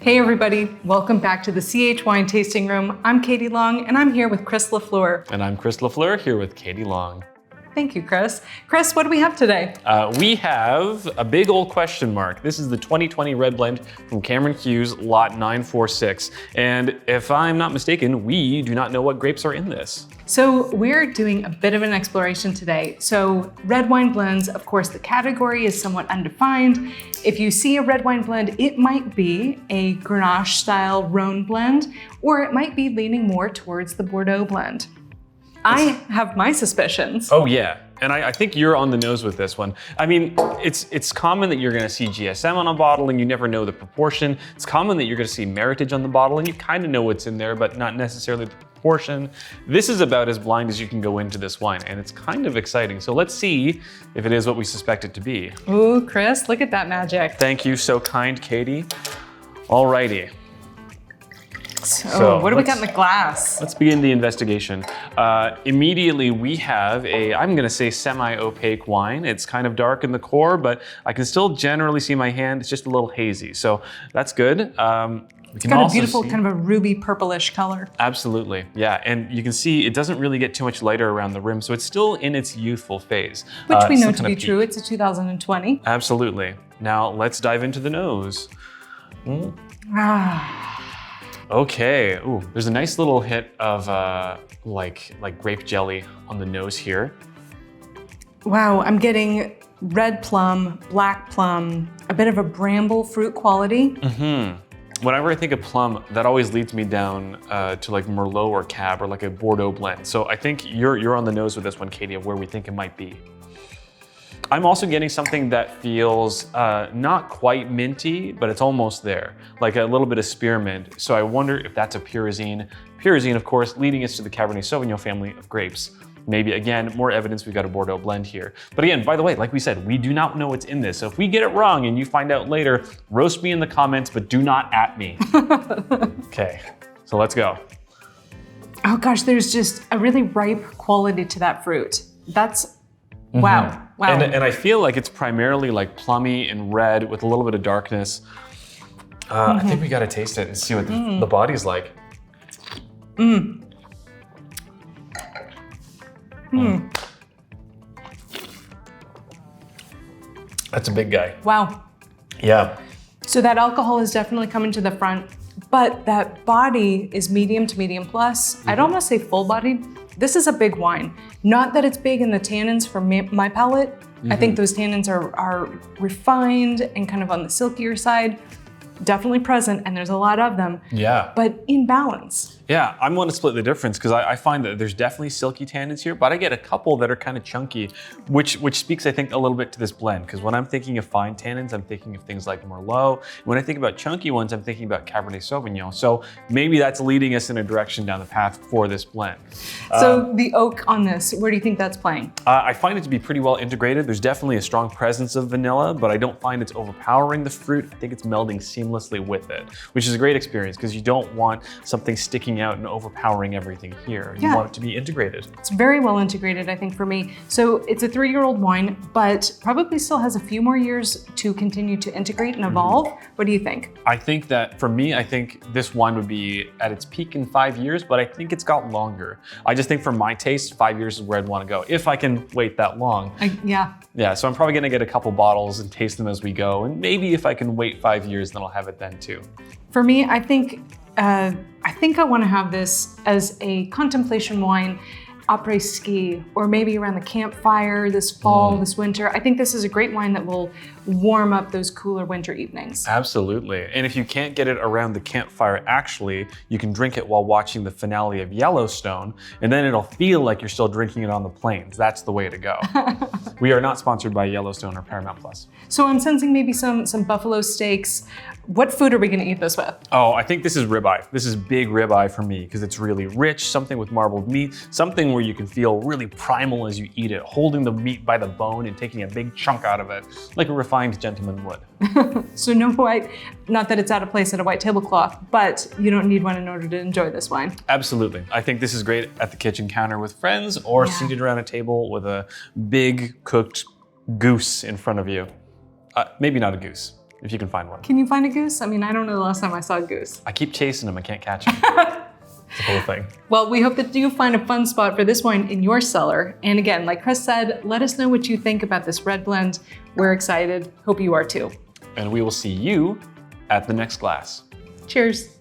Hey everybody, welcome back to the CH Wine Tasting Room. I'm Katie Long and I'm here with Chris Lafleur. And I'm Chris Lafleur here with Katie Long. Thank you, Chris. Chris, what do we have today? We have a big old question mark. This is the 2020 Red Blend from Cameron Hughes, lot 946. And if I'm not mistaken, we do not know what grapes are in this. So we're doing a bit of an exploration today. So red wine blends, of course, the category is somewhat undefined. If you see a red wine blend, it might be a Grenache style Rhone blend, or it might be leaning more towards the Bordeaux blend. I have my suspicions. Oh yeah, and I think you're on the nose with this one. I mean, it's common that you're gonna see GSM on a bottle and you never know the proportion. It's common that you're gonna see Meritage on the bottle and you kind of know what's in there, but not necessarily the proportion. This is about as blind as you can go into this wine, and it's kind of exciting. So let's see if it is what we suspect it to be. Ooh, Chris, look at that magic. Thank you, so kind, Katie. Alrighty. So what do we got in the glass? Let's begin the investigation. Immediately we have I'm gonna say semi-opaque wine. It's kind of dark in the core, but I can still generally see my hand. It's just a little hazy, so that's good. It's got a beautiful kind of a ruby purplish color. Absolutely, yeah. And you can see it doesn't really get too much lighter around the rim, so it's still in its youthful phase. Which we know to be true, it's a 2020. Absolutely. Now let's dive into the nose. Okay, ooh, there's a nice little hit of like grape jelly on the nose here. Wow, I'm getting red plum, black plum, a bit of a bramble fruit quality. Whenever I think of plum, that always leads me down to like Merlot or Cab or like a Bordeaux blend. So I think you're on the nose with this one, Katie, of where we think it might be. I'm also getting something that feels not quite minty, but it's almost there, like a little bit of spearmint. So I wonder if that's a Pyrazine. Pyrazine, of course, leading us to the Cabernet Sauvignon family of grapes. Maybe, again, more evidence we've got a Bordeaux blend here. But again, by the way, like we said, we do not know what's in this. So if we get it wrong and you find out later, roast me in the comments, but do not at me. Okay, so let's go. Oh gosh, there's just a really ripe quality to that fruit. That's, wow. Wow. And I feel like it's primarily like plummy and red with a little bit of darkness. I think we gotta taste it and see what the body's like. That's a big guy. Wow. Yeah. So that alcohol is definitely coming to the front, but that body is medium to medium plus. I'd almost say full bodied. This is a big wine. Not that it's big in the tannins for my palate. I think those tannins are refined and kind of on the silkier side. Definitely present, and there's a lot of them. Yeah. But in balance. Yeah, I'm going to split the difference because I find that there's definitely silky tannins here, but I get a couple that are kind of chunky, which speaks, I think, a little bit to this blend. Because when I'm thinking of fine tannins, I'm thinking of things like Merlot. When I think about chunky ones, I'm thinking about Cabernet Sauvignon. So maybe that's leading us in a direction down the path for this blend. So the oak on this, where do you think that's playing? I find it to be pretty well integrated. There's definitely a strong presence of vanilla, but I don't find it's overpowering the fruit. I think it's melding seamlessly with it, which is a great experience because you don't want something sticking out and overpowering everything here. You want it to be integrated. It's very well integrated, I think, for me. So it's a 3-year-old wine, but probably still has a few more years to continue to integrate and evolve. What do you think? I think that for me, I think this wine would be at its peak in 5 years, but I think it's got longer. I just think for my taste, 5 years is where I'd want to go, if I can wait that long. Yeah, so I'm probably gonna get a couple bottles and taste them as we go, and maybe if I can wait 5 years, then I'll have it then too. For me, I think I want to have this as a contemplation wine, après ski, or maybe around the campfire this fall, this winter. I think this is a great wine that will warm up those cooler winter evenings. Absolutely. And if you can't get it around the campfire, actually, you can drink it while watching the finale of Yellowstone, and then it'll feel like you're still drinking it on the plains. That's the way to go. We are not sponsored by Yellowstone or Paramount Plus. So I'm sensing maybe some buffalo steaks. What food are we gonna eat this with? Oh, I think this is ribeye. This is big ribeye for me because it's really rich, something with marbled meat, something where you can feel really primal as you eat it, holding the meat by the bone and taking a big chunk out of it, like a refined gentleman would. So no white, not that it's out of place at a white tablecloth, but you don't need one in order to enjoy this wine. Absolutely. I think this is great at the kitchen counter with friends or seated around a table with a big cooked goose in front of you. Maybe not a goose. if you can find one. Can you find a goose? I mean, I don't know the last time I saw a goose. I keep chasing them, I can't catch them. It's the whole thing. Well, we hope that you find a fun spot for this wine in your cellar. And again, like Chris said, let us know what you think about this red blend. We're excited. Hope you are too. And we will see you at the next glass. Cheers.